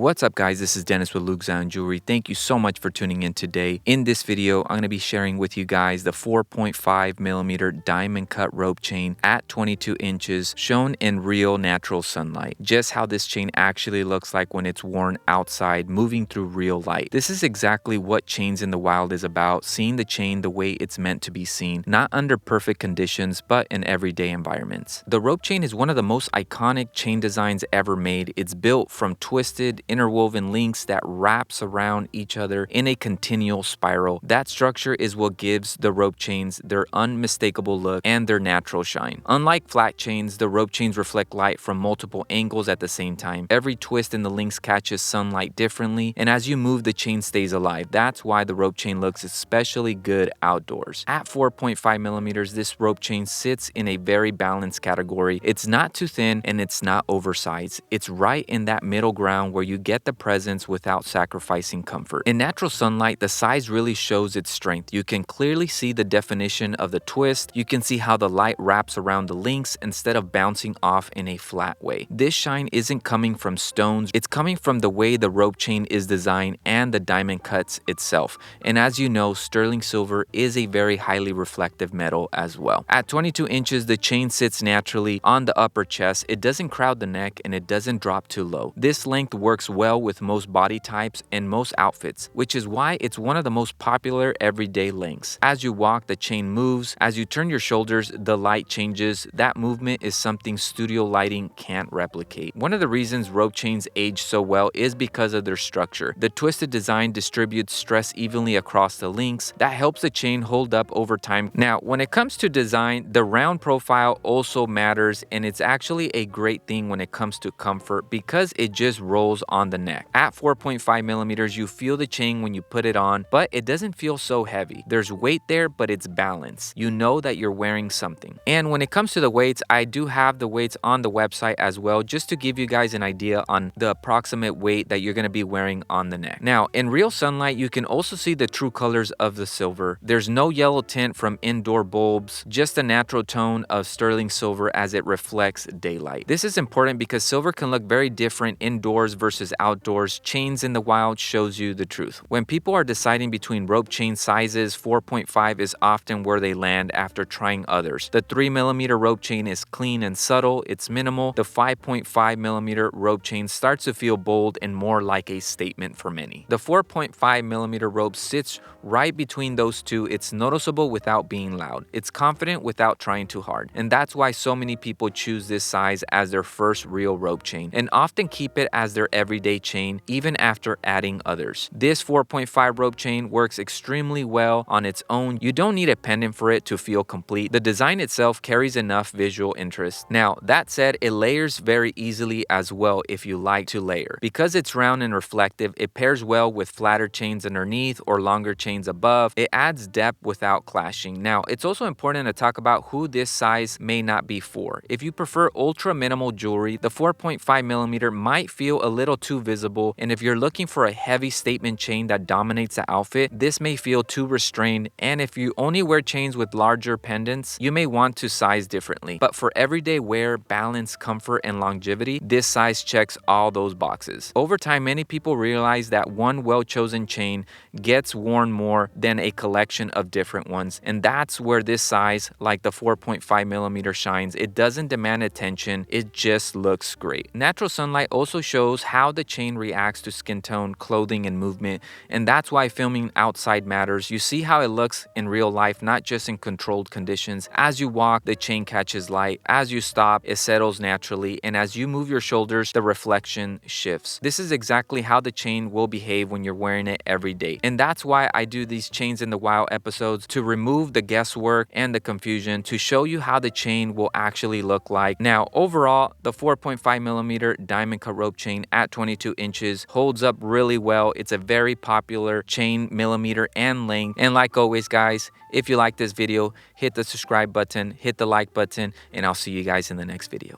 What's up, guys? This is Dennis with Luke Zion Jewelry. Thank you so much for tuning in today. In this video, I'm going to be sharing with you guys the 4.5 millimeter diamond cut rope chain at 22 inches shown in real natural sunlight. Just how this chain actually looks like when it's worn outside, moving through real light. This is exactly what Chains in the Wild is about, seeing the chain the way it's meant to be seen, not under perfect conditions, but in everyday environments. The rope chain is one of the most iconic chain designs ever made. It's built from twisted interwoven links that wraps around each other in a continual spiral. That structure is what gives the rope chains their unmistakable look and their natural shine. Unlike flat chains, the rope chains reflect light from multiple angles at the same time. Every twist in the links catches sunlight differently, and as you move, the chain stays alive. That's why the rope chain looks especially good outdoors. At 4.5 millimeters, this rope chain sits in a very balanced category. It's not too thin and it's not oversized. It's right in that middle ground where you get the presence without sacrificing comfort. In natural sunlight, the size really shows its strength. You can clearly see the definition of the twist. You can see how the light wraps around the links instead of bouncing off in a flat way. This shine isn't coming from stones, it's coming from the way the rope chain is designed and the diamond cuts itself. And as you know, sterling silver is a very highly reflective metal as well. At 22 inches, the chain sits naturally on the upper chest. It doesn't crowd the neck and it doesn't drop too low. This length works well with most body types and most outfits, which is why it's one of the most popular everyday lengths. As you walk, the chain moves. As you turn your shoulders, the light changes. That movement is something studio lighting can't replicate. One of the reasons rope chains age so well is because of their structure. The twisted design distributes stress evenly across the links. That helps the chain hold up over time. Now, when it comes to design, the round profile also matters, and it's actually a great thing when it comes to comfort because it just rolls on the neck. At 4.5 millimeters, you feel the chain when you put it on, but it doesn't feel so heavy. There's weight there, but it's balanced. You know that you're wearing something. And when it comes to the weights, I do have the weights on the website as well, just to give you guys an idea on the approximate weight that you're going to be wearing on the neck. Now, in real sunlight, you can also see the true colors of the silver. There's no yellow tint from indoor bulbs, just a natural tone of sterling silver as it reflects daylight. This is important because silver can look very different indoors versus outdoors. Chains in the Wild shows you the truth. When people are deciding between rope chain sizes, 4.5 is often where they land after trying others. The 3 millimeter rope chain is clean and subtle, it's minimal. The 5.5 millimeter rope chain starts to feel bold and more like a statement for many. The 4.5 millimeter rope sits right between those two. It's noticeable without being loud. It's confident without trying too hard. And that's why so many people choose this size as their first real rope chain and often keep it as their everyday chain even after adding others. This 4.5 rope chain works extremely well on its own. You don't need a pendant for it to feel complete. The design itself carries enough visual interest. Now, that said, it layers very easily as well if you like to layer. Because it's round and reflective, it pairs well with flatter chains underneath or longer chains above. It adds depth without clashing. Now, it's also important to talk about who this size may not be for. If you prefer ultra minimal jewelry, the 4.5 millimeter might feel a little too visible, and if you're looking for a heavy statement chain that dominates the outfit, this may feel too restrained, and if you only wear chains with larger pendants, you may want to size differently. But for everyday wear, balance, comfort, and longevity, this size checks all those boxes. Over time, many people realize that one well-chosen chain gets worn more than a collection of different ones, and that's where this size, like the 4.5 millimeter, shines. It doesn't demand attention, it just looks great. Natural sunlight also shows how the chain reacts to skin tone, clothing, and movement, and that's why filming outside matters. You see how it looks in real life, not just in controlled conditions. As you walk, the chain catches light. As you stop, it settles naturally, and as you move your shoulders, the reflection shifts. This is exactly how the chain will behave when you're wearing it every day, and that's why I do these Chains in the Wild episodes, to remove the guesswork and the confusion, to show you how the chain will actually look like. Now, overall, the 4.5 millimeter diamond cut rope chain at 22 inches holds up really well. It's a very popular chain, millimeter and length. And like always, guys, if you like this video, hit the subscribe button, hit the like button, and I'll see you guys in the next video.